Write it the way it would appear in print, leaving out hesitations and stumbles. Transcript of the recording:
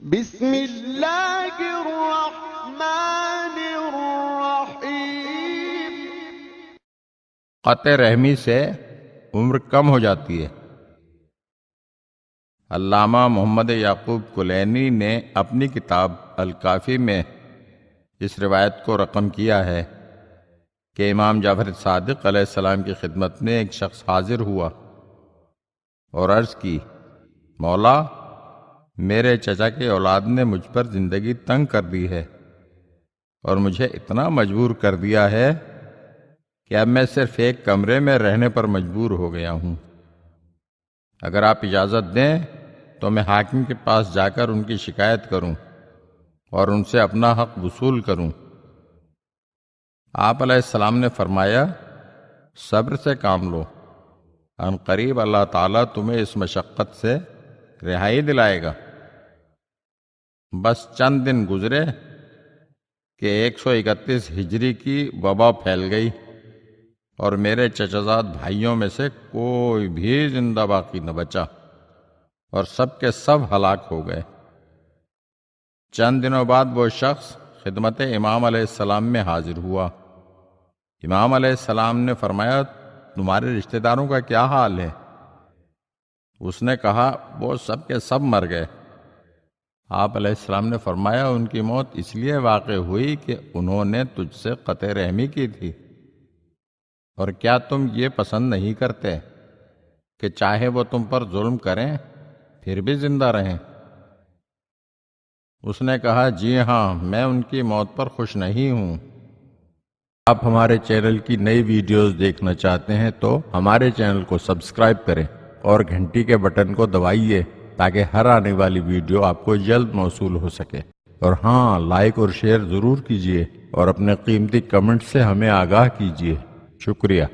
بسم اللہ الرحمن الرحیم۔ قطع رحمی سے عمر کم ہو جاتی ہے۔ علامہ محمد یعقوب کلینی نے اپنی کتاب الکافی میں اس روایت کو رقم کیا ہے کہ امام جعفر صادق علیہ السلام کی خدمت میں ایک شخص حاضر ہوا اور عرض کی، مولا، میرے چچا کی اولاد نے مجھ پر زندگی تنگ کر دی ہے اور مجھے اتنا مجبور کر دیا ہے کہ اب میں صرف ایک کمرے میں رہنے پر مجبور ہو گیا ہوں۔ اگر آپ اجازت دیں تو میں حاکم کے پاس جا کر ان کی شکایت کروں اور ان سے اپنا حق وصول کروں۔ آپ علیہ السلام نے فرمایا، صبر سے کام لو، ان قریب اللہ تعالیٰ تمہیں اس مشقت سے رہائی دلائے گا۔ بس چند دن گزرے کہ 131 ہجری کی وبا پھیل گئی اور میرے چچازاد بھائیوں میں سے کوئی بھی زندہ باقی نہ بچا اور سب کے سب ہلاک ہو گئے۔ چند دنوں بعد وہ شخص خدمت امام علیہ السلام میں حاضر ہوا۔ امام علیہ السلام نے فرمایا، تمہارے رشتہ داروں کا کیا حال ہے؟ اس نے کہا، وہ سب کے سب مر گئے۔ آپ علیہ السلام نے فرمایا، ان کی موت اس لیے واقع ہوئی کہ انہوں نے تجھ سے قطع رحمی کی تھی، اور کیا تم یہ پسند نہیں کرتے کہ چاہے وہ تم پر ظلم کریں پھر بھی زندہ رہیں؟ اس نے کہا، جی ہاں، میں ان کی موت پر خوش نہیں ہوں۔ آپ ہمارے چینل کی نئی ویڈیوز دیکھنا چاہتے ہیں تو ہمارے چینل کو سبسکرائب کریں اور گھنٹی کے بٹن کو دبائیے تاکہ ہر آنے والی ویڈیو آپ کو جلد موصول ہو سکے۔ اور ہاں، لائک اور شیئر ضرور کیجیے اور اپنے قیمتی کمنٹ سے ہمیں آگاہ کیجیے۔ شکریہ۔